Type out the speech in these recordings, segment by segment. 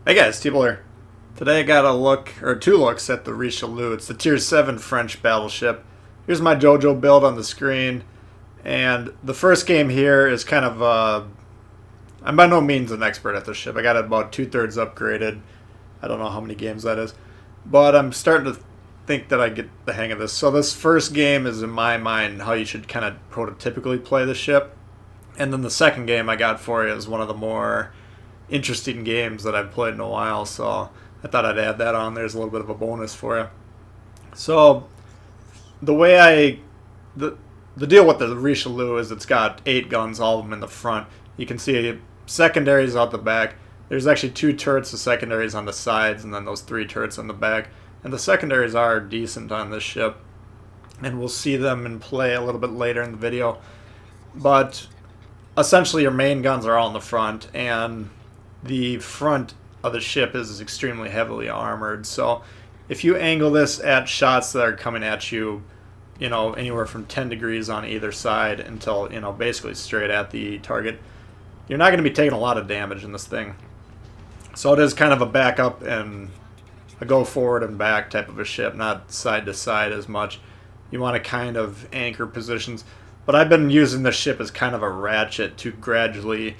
Hey guys, T here. Today I got a look, or two looks at the Richelieu. It's the Tier 7 French Battleship. Here's my JoJo build on the screen. And the first game here is kind of, I'm by no means an expert at this ship. I got it about 2/3 upgraded. I don't know how many games that is. But I'm starting to think that I get the hang of this. So this first game is, in my mind, how you should kind of prototypically play the ship. And then the second game I got for you is one of the more interesting games that I've played in a while, so I thought I'd add that on. There's a little bit of a bonus for you. So the way the deal with the Richelieu is it's got 8 guns, all of them in the front. You can see secondaries out the back. There's actually 2 turrets of secondaries on the sides, and then those 3 turrets on the back. And the secondaries are decent on this ship, and we'll see them in play a little bit later in the video. But essentially your main guns are all in the front, and the front of the ship is extremely heavily armored. So if you angle this at shots that are coming at you, anywhere from 10 degrees on either side until, basically straight at the target, you're not going to be taking a lot of damage in this thing. So it is kind of a backup and a go forward and back type of a ship, not side to side as much. You want to kind of anchor positions. But I've been using this ship as kind of a ratchet to gradually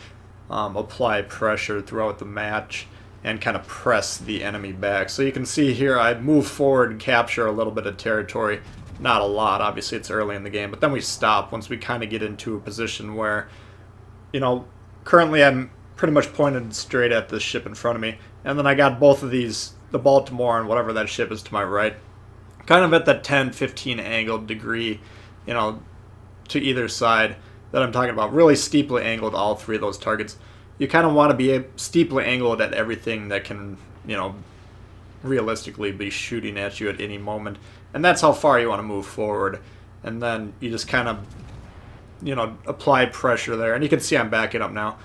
apply pressure throughout the match and kind of press the enemy back. So you can see here I move forward and capture a little bit of territory. Not a lot, obviously it's early in the game, but then we stop once we kind of get into a position where, currently I'm pretty much pointed straight at this ship in front of me. And then I got both of these, the Baltimore and whatever that ship is to my right, kind of at that 10-15 angled degree, to either side that I'm talking about. Really steeply angled, all 3 of those targets. You kind of want to be steeply angled at everything that can, realistically be shooting at you at any moment. And that's how far you want to move forward. And then you just kind of, apply pressure there. And you can see I'm backing up now.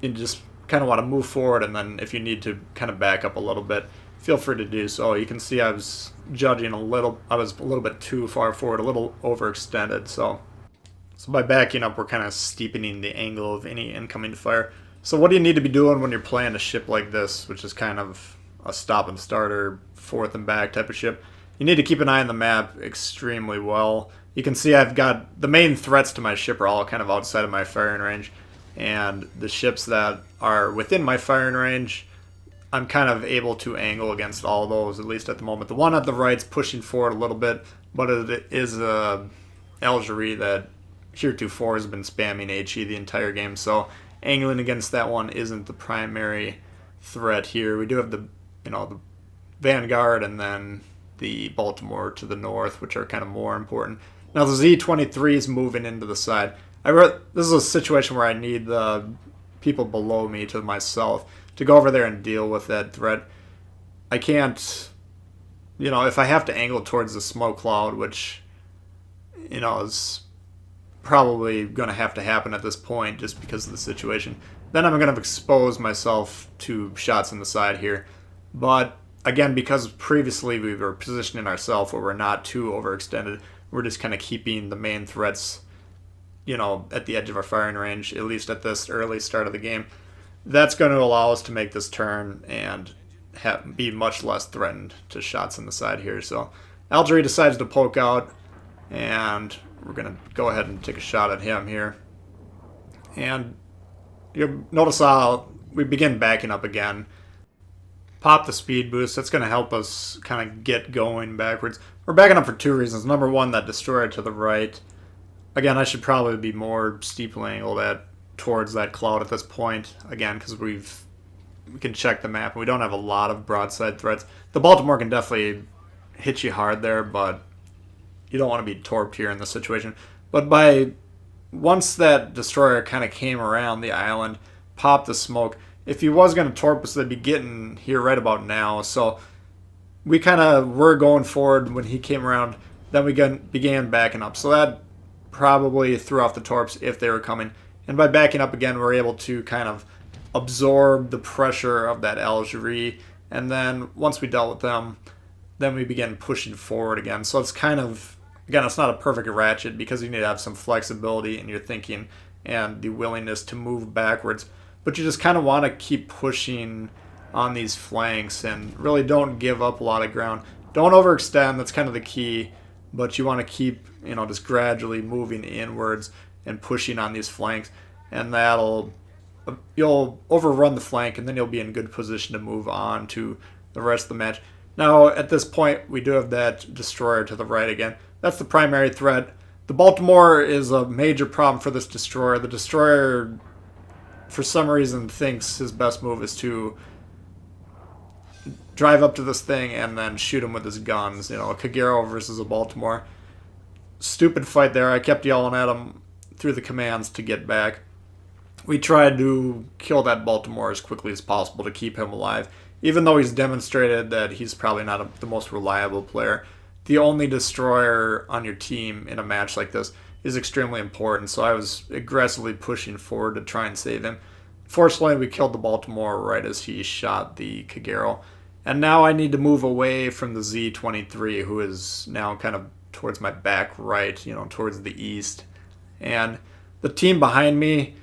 You just kind of want to move forward, and then if you need to kind of back up a little bit, feel free to do so. You can see I was I was a little bit too far forward, a little overextended. So by backing up, we're kind of steepening the angle of any incoming fire. So what do you need to be doing when you're playing a ship like this, which is kind of a stop and start or forth and back type of ship? You need to keep an eye on the map extremely well. You can see I've got the main threats to my ship are all kind of outside of my firing range, and the ships that are within my firing range, I'm kind of able to angle against all those, at least at the moment. The one at the right's pushing forward a little bit, but it is a Algerie that heretofore has been spamming HE the entire game, so angling against that one isn't the primary threat here. We do have the Vanguard and then the Baltimore to the north, which are kind of more important. Now the Z-23 is moving into the side. This is a situation where I need the people below me to my south to go over there and deal with that threat. I can't, if I have to angle towards the smoke cloud, which, is probably going to have to happen at this point just because of the situation, then I'm going to expose myself to shots on the side here. But again, because previously we were positioning ourselves where we're not too overextended, we're just kind of keeping the main threats, at the edge of our firing range, at least at this early start of the game. That's going to allow us to make this turn and be much less threatened to shots on the side here. So Algerie decides to poke out, and we're going to go ahead and take a shot at him here. And you'll notice how we begin backing up again. Pop the speed boost. That's going to help us kind of get going backwards. We're backing up for 2 reasons. Number one, that destroyer to the right. Again, I should probably be more steeply angled towards that cloud at this point. Again, because we can check the map and we don't have a lot of broadside threats. The Baltimore can definitely hit you hard there, but you don't want to be torped here in this situation. But once that destroyer kind of came around the island, popped the smoke, if he was going to torp us, they'd be getting here right about now. So we kind of were going forward when he came around. Then we began backing up. So that probably threw off the torps if they were coming. And by backing up again, we're able to kind of absorb the pressure of that Algerie. And then once we dealt with them, then we began pushing forward again. So it's kind of, again, it's not a perfect ratchet because you need to have some flexibility in your thinking and the willingness to move backwards. But you just kind of want to keep pushing on these flanks and really don't give up a lot of ground. Don't overextend, that's kind of the key, but you want to keep, just gradually moving inwards and pushing on these flanks, and you'll overrun the flank, and then you'll be in good position to move on to the rest of the match. Now, at this point, we do have that destroyer to the right again. That's the primary threat. The Baltimore is a major problem for this destroyer. The destroyer, for some reason, thinks his best move is to drive up to this thing and then shoot him with his guns. A Kagero versus a Baltimore. Stupid fight there. I kept yelling at him through the commands to get back. We tried to kill that Baltimore as quickly as possible to keep him alive. Even though he's demonstrated that he's probably not the most reliable player, the only destroyer on your team in a match like this is extremely important, so I was aggressively pushing forward to try and save him. Fortunately, we killed the Baltimore right as he shot the Kagero. And now I need to move away from the Z-23, who is now kind of towards my back right, towards the east. And the team behind me,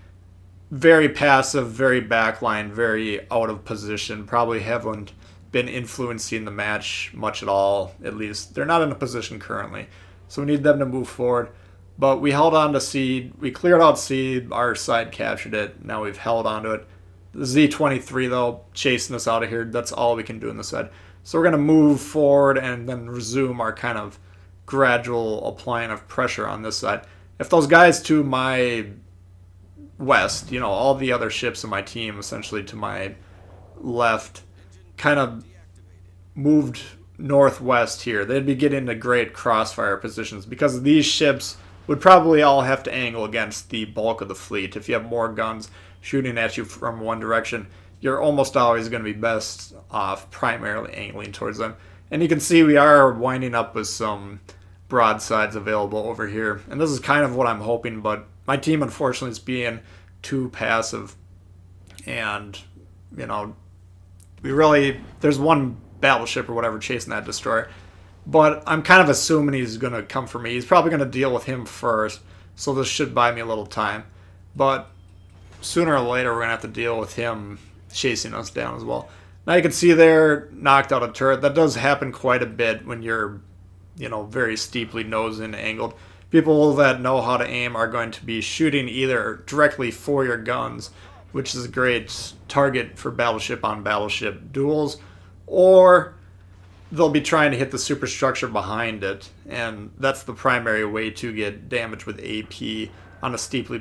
very passive, very backline, very out of position, probably haven't been influencing the match much at all, at least. They're not in a position currently, so we need them to move forward. But we held on to seed. We cleared out seed. Our side captured it. Now we've held on to it. The Z-23, though, chasing us out of here. That's all we can do in this side. So we're going to move forward and then resume our kind of gradual applying of pressure on this side. If those guys to my west, all the other ships in my team, essentially to my left, kind of moved northwest here, they'd be getting into great crossfire positions because these ships would probably all have to angle against the bulk of the fleet. If you have more guns shooting at you from one direction, you're almost always going to be best off primarily angling towards them. And you can see we are winding up with some broadsides available over here. And this is kind of what I'm hoping, but my team unfortunately is being too passive. And, there's one battleship or whatever chasing that destroyer. But I'm kind of assuming he's going to come for me. He's probably going to deal with him first, so this should buy me a little time. But sooner or later, we're going to have to deal with him chasing us down as well. Now you can see there, knocked out a turret. That does happen quite a bit when you're, very steeply nose and angled. People that know how to aim are going to be shooting either directly for your guns, which is a great target for battleship on battleship duels, or they'll be trying to hit the superstructure behind it, and that's the primary way to get damage with AP on a steeply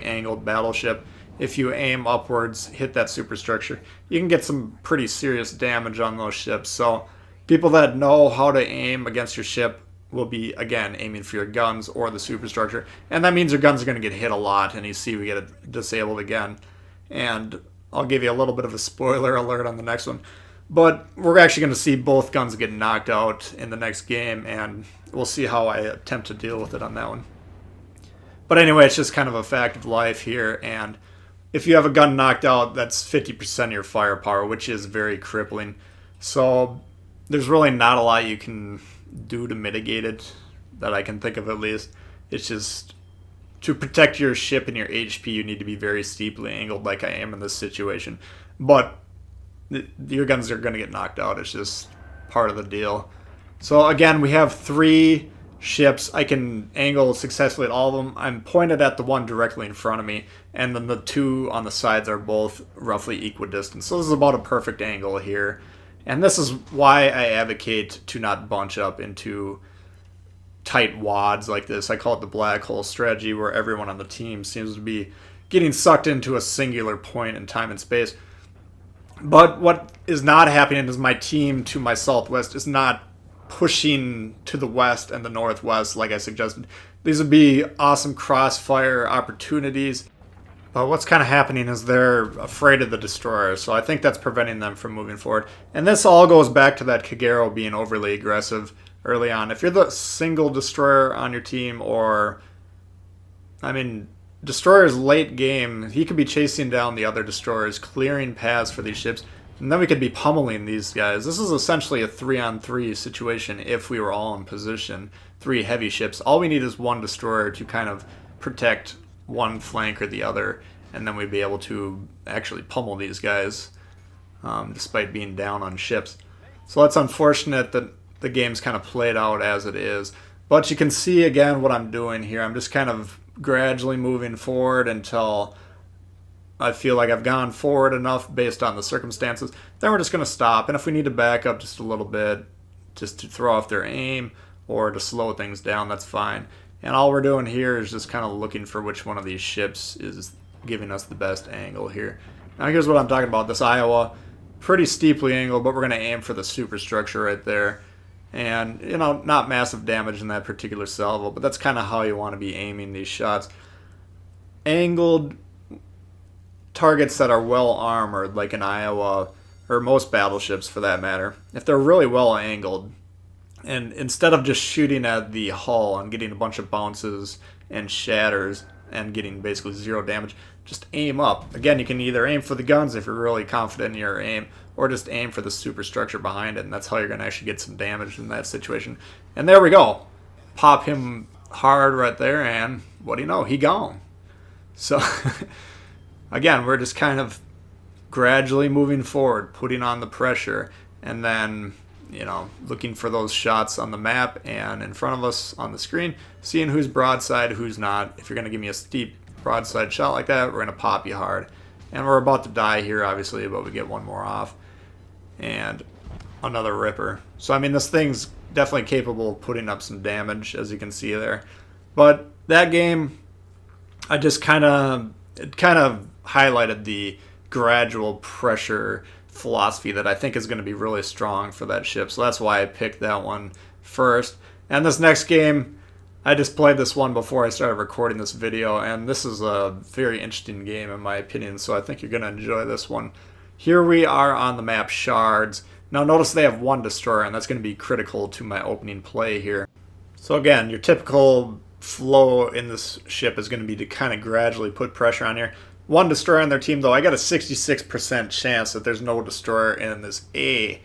angled battleship. If you aim upwards, hit that superstructure, you can get some pretty serious damage on those ships. So people that know how to aim against your ship will be, again, aiming for your guns or the superstructure, and that means your guns are going to get hit a lot, and you see we get it disabled again. And I'll give you a little bit of a spoiler alert on the next one. But we're actually going to see both guns get knocked out in the next game, and we'll see how I attempt to deal with it on that one. But anyway, it's just kind of a fact of life here, and if you have a gun knocked out, that's 50% of your firepower, which is very crippling. So there's really not a lot you can do to mitigate it, that I can think of at least. It's just, to protect your ship and your HP, you need to be very steeply angled like I am in this situation. But your guns are going to get knocked out. It's just part of the deal. So again, we have 3 ships. I can angle successfully at all of them. I'm pointed at the one directly in front of me, and then the 2 on the sides are both roughly equidistant. So this is about a perfect angle here. And this is why I advocate to not bunch up into tight wads like this. I call it the black hole strategy, where everyone on the team seems to be getting sucked into a singular point in time and space. But what is not happening is my team to my southwest is not pushing to the west and the northwest like I suggested. These would be awesome crossfire opportunities. But what's kind of happening is they're afraid of the destroyer, so I think that's preventing them from moving forward. And this all goes back to that Kagero being overly aggressive early on. If you're the single destroyer on your team, or, destroyer's late game, he could be chasing down the other destroyers, clearing paths for these ships, and then we could be pummeling these guys. This is essentially a 3-on-3 situation if we were all in position. 3 heavy ships. All we need is one destroyer to kind of protect one flank or the other, and then we'd be able to actually pummel these guys. despite being down on ships. So that's unfortunate that the game's kind of played out as it is. But you can see again what I'm doing here. I'm just kind of gradually moving forward until I feel like I've gone forward enough based on the circumstances. Then we're just going to stop. And if we need to back up just a little bit, just to throw off their aim or to slow things down, that's fine. And all we're doing here is just kind of looking for which one of these ships is giving us the best angle here. Now here's what I'm talking about. This Iowa, pretty steeply angled, but we're going to aim for the superstructure right there. And, you know, not massive damage in that particular salvo, but that's kind of how you want to be aiming these shots. Angled targets that are well armored, like an Iowa, or most battleships for that matter, if they're really well angled, and instead of just shooting at the hull and getting a bunch of bounces and shatters and getting basically zero damage, just aim up. Again, you can either aim for the guns if you're really confident in your aim, or just aim for the superstructure behind it, and that's how you're going to actually get some damage in that situation. And there we go. Pop him hard right there, and what do you know? He gone. So, again, we're just kind of gradually moving forward, putting on the pressure, and then, you know, looking for those shots on the map and in front of us on the screen, seeing who's broadside, who's not. If you're going to give me a steep broadside shot like that, we're going to pop you hard. And we're about to die here, obviously, but we get one more off. And another ripper. So, I mean, this thing's definitely capable of putting up some damage, as you can see there. But that game, I just kind of highlighted the gradual pressure philosophy that I think is going to be really strong for that ship. So that's why I picked that one first. And this next game, I just played this one before I started recording this video, and this is a very interesting game in my opinion, so I think you're going to enjoy this one. Here we are on the map Shards. Now notice they have one destroyer, and that's going to be critical to my opening play here. So again, your typical flow in this ship is going to be to kind of gradually put pressure on here. One destroyer on their team, though, I got a 66% chance that there's no destroyer in this A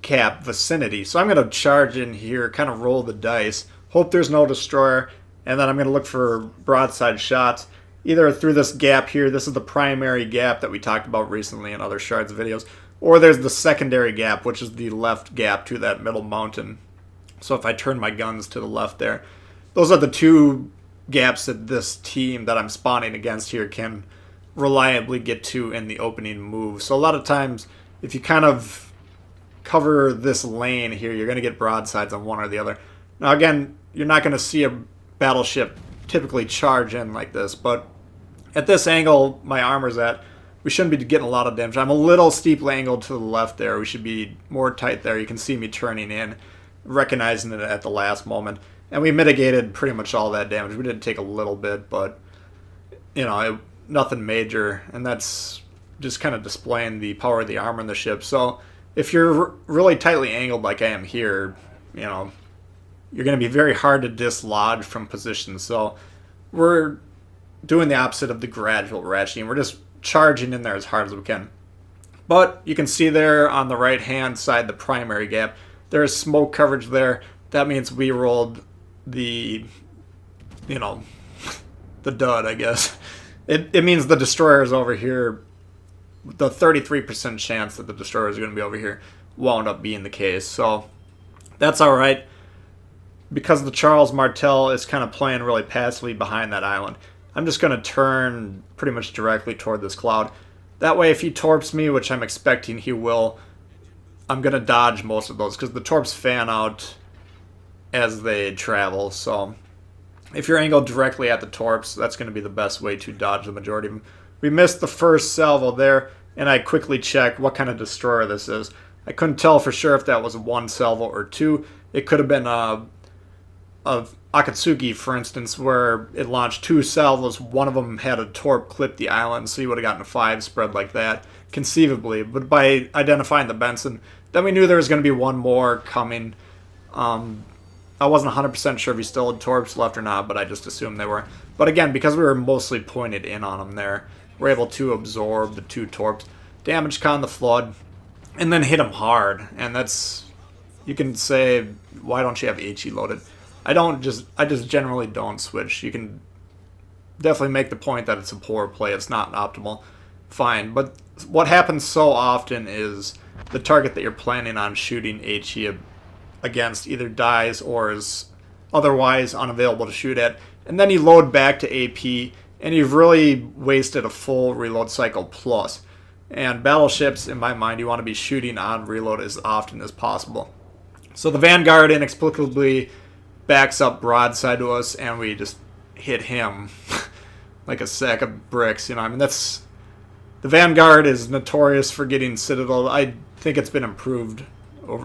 cap vicinity. So I'm going to charge in here, kind of roll the dice, hope there's no destroyer, and then I'm going to look for broadside shots, either through this gap here. This is the primary gap that we talked about recently in other Shards videos, or there's the secondary gap, which is the left gap to that middle mountain. So if I turn my guns to the left there, those are the two gaps that this team that I'm spawning against here can reliably get to in the opening move. So a lot of times, if you kind of cover this lane here, you're going to get broadsides on one or the other. Now again, you're not going to see a battleship typically charge in like this, but at this angle my armor's at, we shouldn't be getting a lot of damage. I'm a little steeply angled to the left there. We should be more tight there. You can see me turning in, recognizing it at the last moment. And we mitigated pretty much all that damage. We did take a little bit, but, you know, nothing major. And that's just kind of displaying the power of the armor in the ship. So if you're really tightly angled like I am here, you know, you're going to be very hard to dislodge from position. So we're doing the opposite of the gradual ratcheting. We're just charging in there as hard as we can. But you can see there on the right hand side, the primary gap, there's smoke coverage there. That means we rolled the, you know, the dud, I guess. It means the destroyer is over here. The 33% chance that the destroyer is going to be over here wound up being the case. So that's all right, because the Charles Martel is kind of playing really passively behind that island. I'm just going to turn pretty much directly toward this cloud. That way, if he torps me, which I'm expecting he will, I'm going to dodge most of those, because the torps fan out as they travel. So if you're angled directly at the torps, that's going to be the best way to dodge the majority of them. We missed the first salvo there, and I quickly checked what kind of destroyer this is. I couldn't tell for sure if that was one salvo or two. It could have been a Akatsuki, for instance, where it launched two salvos. One of them had a torp clip the island, so you would have gotten a 5 spread like that, conceivably. But by identifying the Benson, then we knew there was going to be one more coming. I wasn't 100% sure if he still had torps left or not, but I just assumed they were. But again, because we were mostly pointed in on him there, we're able to absorb the 2 torps, damage con the flood, and then hit him hard. And that's, you can say, why don't you have HE loaded? I just generally don't switch. You can definitely make the point that it's a poor play. It's not optimal. fine. But what happens so often is the target that you're planning on shooting HE against either dies or is otherwise unavailable to shoot at, and then you load back to AP, and you've really wasted a full reload cycle plus. And battleships, in my mind, you want to be shooting on reload as often as possible. So the Vanguard inexplicably backs up broadside to us, and we just hit him like a sack of bricks. I mean, that's... The Vanguard is notorious for getting Citadel. I think it's been improved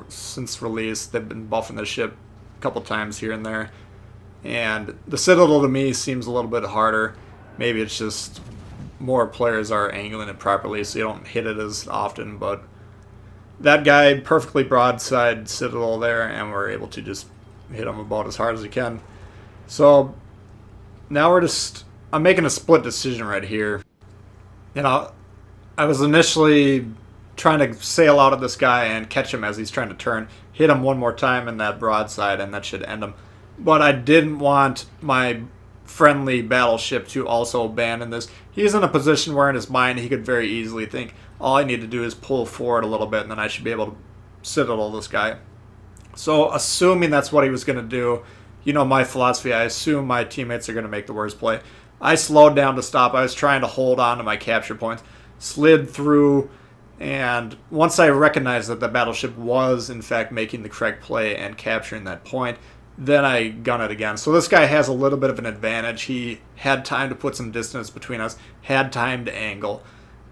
since release. They've been buffing the ship a couple times here and there. And the Citadel, to me, seems a little bit harder. Maybe it's just more players are angling it properly, so you don't hit it as often. But that guy perfectly broadside Citadel there, and we're able to just hit him about as hard as we can. So now I'm making a split decision right here. I was initially trying to sail out at this guy and catch him as he's trying to turn, hit him one more time in that broadside, and that should end him. But I didn't want my friendly battleship to also abandon this. He's in a position where in his mind he could very easily think, all I need to do is pull forward a little bit and then I should be able to Citadel this guy. So assuming that's what he was going to do, my philosophy, I assume my teammates are going to make the worst play. I slowed down to stop. I was trying to hold on to my capture points, slid through, and once I recognized that the battleship was in fact making the correct play and capturing that point, then I gun it again. So this guy has a little bit of an advantage. He had time to put some distance between us, had time to angle,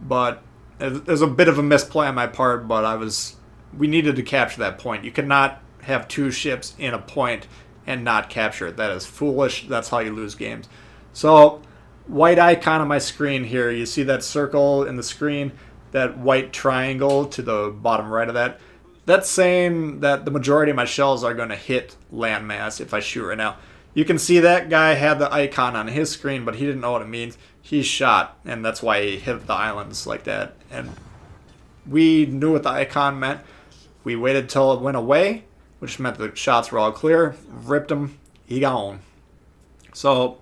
but there's a bit of a misplay on my part, but we needed to capture that point. You cannot have two ships in a point and not capture it. That is foolish. That's how you lose games. So white icon on my screen here, you see that circle in the screen, that white triangle to the bottom right of that. That's saying that the majority of my shells are going to hit landmass if I shoot right now. You can see that guy had the icon on his screen, but he didn't know what it means. He shot, and that's why he hit the islands like that. And we knew what the icon meant. We waited till it went away, which meant the shots were all clear. Ripped him. He gone. So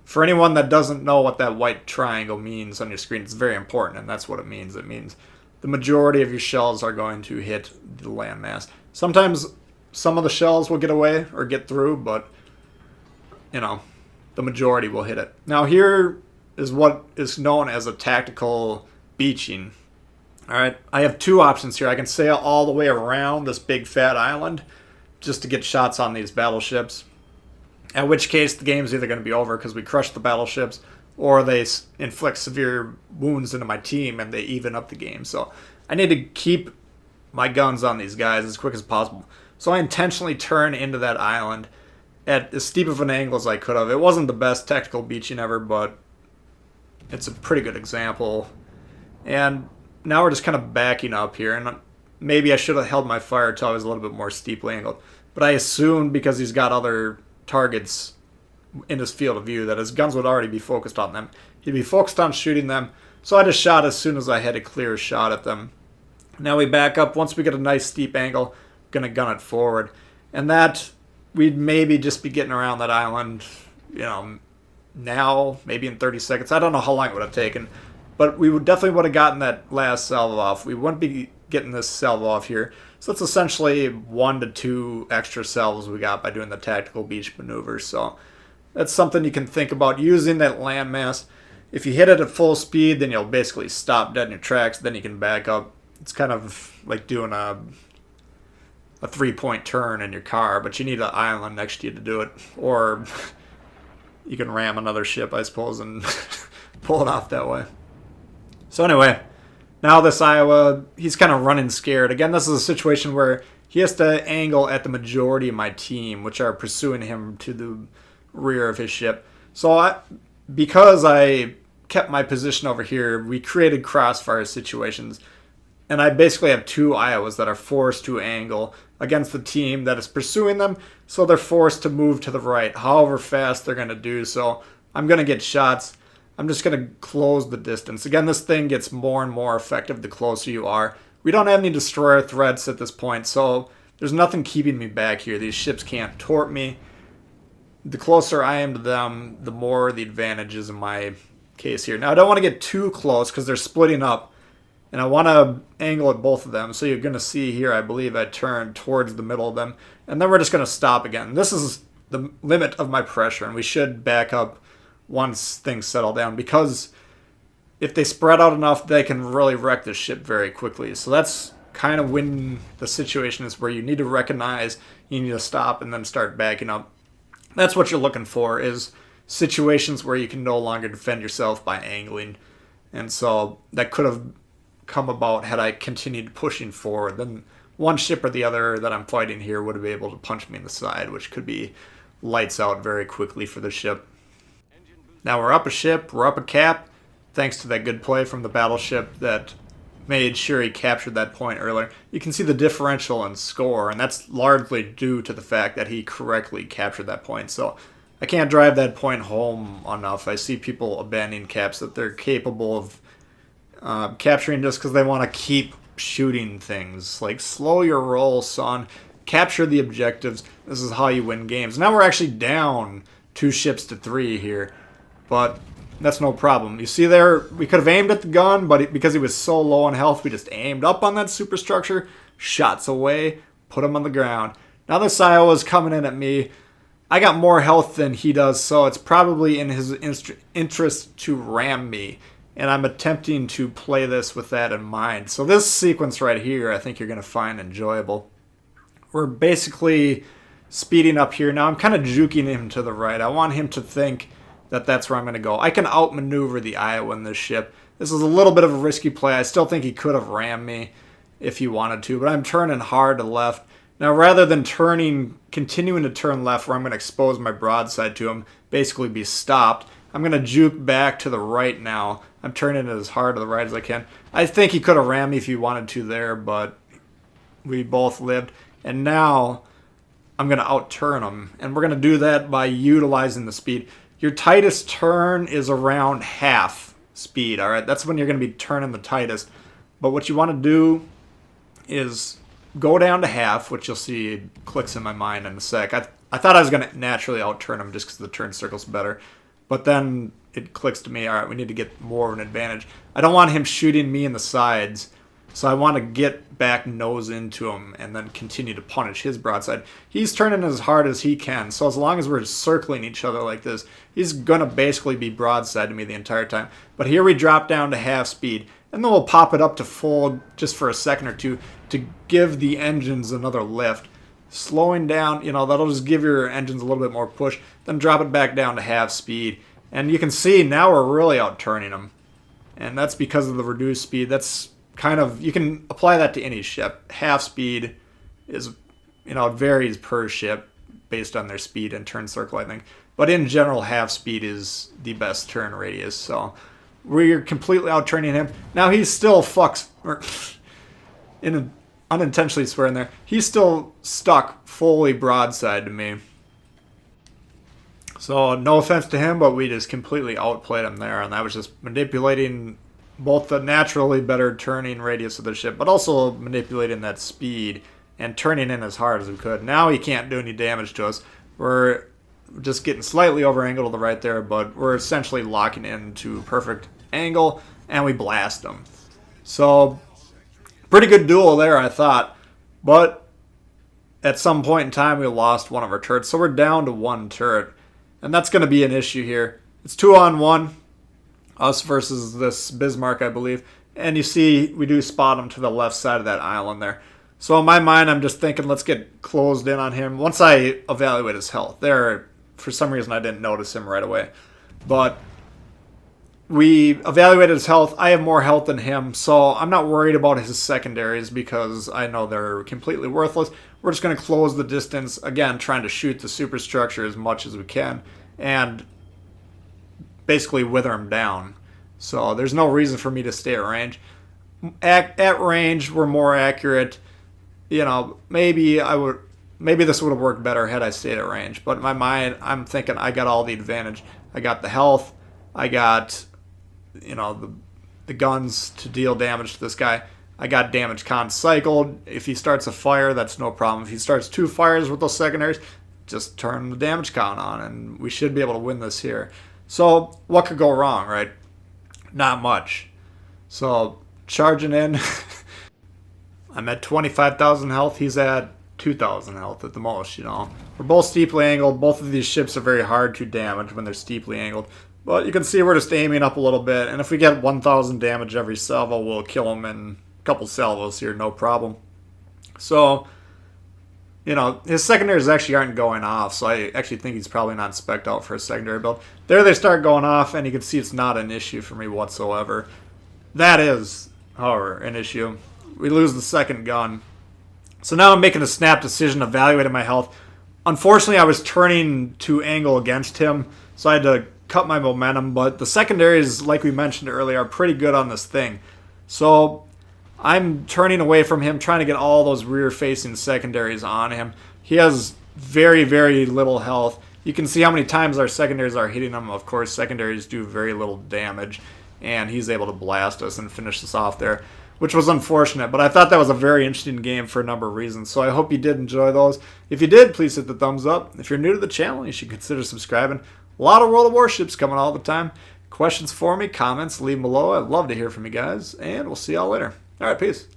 for anyone that doesn't know what that white triangle means on your screen, it's very important, and that's what it means. It means the majority of your shells are going to hit the landmass. Sometimes some of the shells will get away or get through, but, the majority will hit it. Now here is what is known as a tactical beaching. Alright, I have two options here. I can sail all the way around this big fat island just to get shots on these battleships, at which case the game's either going to be over because we crushed the battleships, or they inflict severe wounds into my team and they even up the game. So I need to keep my guns on these guys as quick as possible. So I intentionally turn into that island at as steep of an angle as I could have. It wasn't the best tactical beaching ever, but it's a pretty good example. And now we're just kind of backing up here, and maybe I should have held my fire until I was a little bit more steeply angled. But I assumed because he's got other targets in his field of view that his guns would already be focused on them. He'd be focused on shooting them. So I just shot as soon as I had a clear shot at them. Now we back up. Once we get a nice steep angle, I'm going to gun it forward. And that, we'd maybe just be getting around that island, now, maybe in 30 seconds. I don't know how long it would have taken. But we would have gotten that last salvo off. We wouldn't be getting this salvo off here. So it's essentially 1 to 2 extra salvos we got by doing the tactical beach maneuver. So that's something you can think about using that landmass. If you hit it at full speed, then you'll basically stop dead in your tracks. Then you can back up. It's kind of like doing a 3-point turn in your car, but you need an island next to you to do it. Or you can ram another ship, I suppose, and pull it off that way. So anyway, now this Iowa, he's kind of running scared. Again, this is a situation where he has to angle at the majority of my team, which are pursuing him to the rear of his ship. So because I kept my position over here, we created crossfire situations. And I basically have two Iowas that are forced to angle against the team that is pursuing them. So they're forced to move to the right, however fast they're going to do so. I'm going to get shots. I'm just going to close the distance. Again, this thing gets more and more effective the closer you are. We don't have any destroyer threats at this point, so there's nothing keeping me back here. These ships can't tort me. The closer I am to them, the more the advantage is in my case here. Now, I don't want to get too close because they're splitting up, and I want to angle at both of them. So you're going to see here, I believe I turn towards the middle of them, and then we're just going to stop again. This is the limit of my pressure, and we should back up once things settle down, because if they spread out enough, they can really wreck the ship very quickly. So that's kind of when the situation is where you need to recognize, you need to stop, and then start backing up. That's what you're looking for, is situations where you can no longer defend yourself by angling. And so that could have come about had I continued pushing forward. Then one ship or the other that I'm fighting here would have been able to punch me in the side, which could be lights out very quickly for the ship. Now we're up a ship, we're up a cap, thanks to that good play from the battleship that made sure he captured that point earlier. You can see the differential in score, and that's largely due to the fact that he correctly captured that point. So I can't drive that point home enough. I see people abandoning caps that they're capable of capturing just because they want to keep shooting things. Like, slow your roll, son. Capture the objectives. This is how you win games. Now we're actually down 2 ships to 3 here, but that's no problem. You see there, we could have aimed at the gun, but because he was so low on health, we just aimed up on that superstructure, shots away, put him on the ground. Now this Iowa's coming in at me. I got more health than he does, so it's probably in his interest to ram me. And I'm attempting to play this with that in mind. So this sequence right here, I think you're going to find enjoyable. We're basically speeding up here. Now I'm kind of juking him to the right. I want him to think that that's where I'm going to go. I can outmaneuver the Iowa in this ship. This is a little bit of a risky play. I still think he could have rammed me if he wanted to, but I'm turning hard to left. Now, rather than continuing to turn left where I'm going to expose my broadside to him, basically be stopped, I'm going to juke back to the right now. I'm turning it as hard to the right as I can. I think he could have rammed me if he wanted to there, but we both lived. And now I'm going to out-turn him, and we're going to do that by utilizing the speed. Your tightest turn is around half speed, all right? That's when you're going to be turning the tightest. But what you want to do is go down to half, which you'll see clicks in my mind in a sec. I thought I was going to naturally out-turn him just because the turn circle's better. But then it clicks to me, all right, we need to get more of an advantage. I don't want him shooting me in the sides, so I want to get back nose into him and then continue to punish his broadside. He's turning as hard as he can, so as long as we're circling each other like this, he's going to basically be broadside to me the entire time. But here we drop down to half speed, and then we'll pop it up to full just for a second or two to give the engines another lift. Slowing down, that'll just give your engines a little bit more push, then drop it back down to half speed. And you can see now we're really out-turning them. And that's because of the reduced speed. That's kind of, you can apply that to any ship. Half speed is, it varies per ship based on their speed and turn circle, I think. But in general, half speed is the best turn radius. So we're completely out-turning him. Now he's still unintentionally swearing there. He's still stuck fully broadside to me. So no offense to him, but we just completely outplayed him there, and that was just manipulating both the naturally better turning radius of the ship, but also manipulating that speed and turning in as hard as we could. Now he can't do any damage to us. We're just getting slightly over angle to the right there, but we're essentially locking into a perfect angle, and we blast him. So pretty good duel there, I thought. But at some point in time, we lost one of our turrets. So we're down to 1 turret. And that's going to be an issue here. It's 2-on-1. Us versus this Bismarck, I believe. And you see, we do spot him to the left side of that island there. So in my mind, I'm just thinking, let's get closed in on him. Once I evaluate his health. There, for some reason, I didn't notice him right away. But we evaluated his health. I have more health than him, so I'm not worried about his secondaries because I know they're completely worthless. We're just going to close the distance, again, trying to shoot the superstructure as much as we can and basically wither him down. So there's no reason for me to stay at range. At range, we're more accurate. Maybe this would have worked better had I stayed at range. But in my mind, I'm thinking I got all the advantage. I got the health. I got the guns to deal damage to this guy. I got damage con cycled. If he starts a fire, that's no problem. If he starts 2 fires with those secondaries, just turn the damage con on, and we should be able to win this here. So what could go wrong, right? Not much. So, charging in, I'm at 25,000 health, he's at 2,000 health at the most, you know. We're both steeply angled. Both of these ships are very hard to damage when they're steeply angled. But you can see we're just aiming up a little bit, and if we get 1,000 damage every salvo, we'll kill them in a couple salvos here, no problem. So, you know, his secondaries actually aren't going off, so I actually think he's probably not spec'd out for a secondary build. There they start going off, and you can see it's not an issue for me whatsoever. That is, however, an issue. We lose the second gun. So now I'm making a snap decision, evaluating my health. Unfortunately, I was turning to angle against him, so I had to cut my momentum, but the secondaries, like we mentioned earlier, are pretty good on this thing. So I'm turning away from him, trying to get all those rear-facing secondaries on him. He has very, very little health. You can see how many times our secondaries are hitting him. Of course, secondaries do very little damage, and he's able to blast us and finish us off there, which was unfortunate. But I thought that was a very interesting game for a number of reasons, so I hope you did enjoy those. If you did, please hit the thumbs up. If you're new to the channel, you should consider subscribing. A lot of World of Warships coming all the time. Questions for me, comments, leave them below. I'd love to hear from you guys, and we'll see y'all later. All right, peace.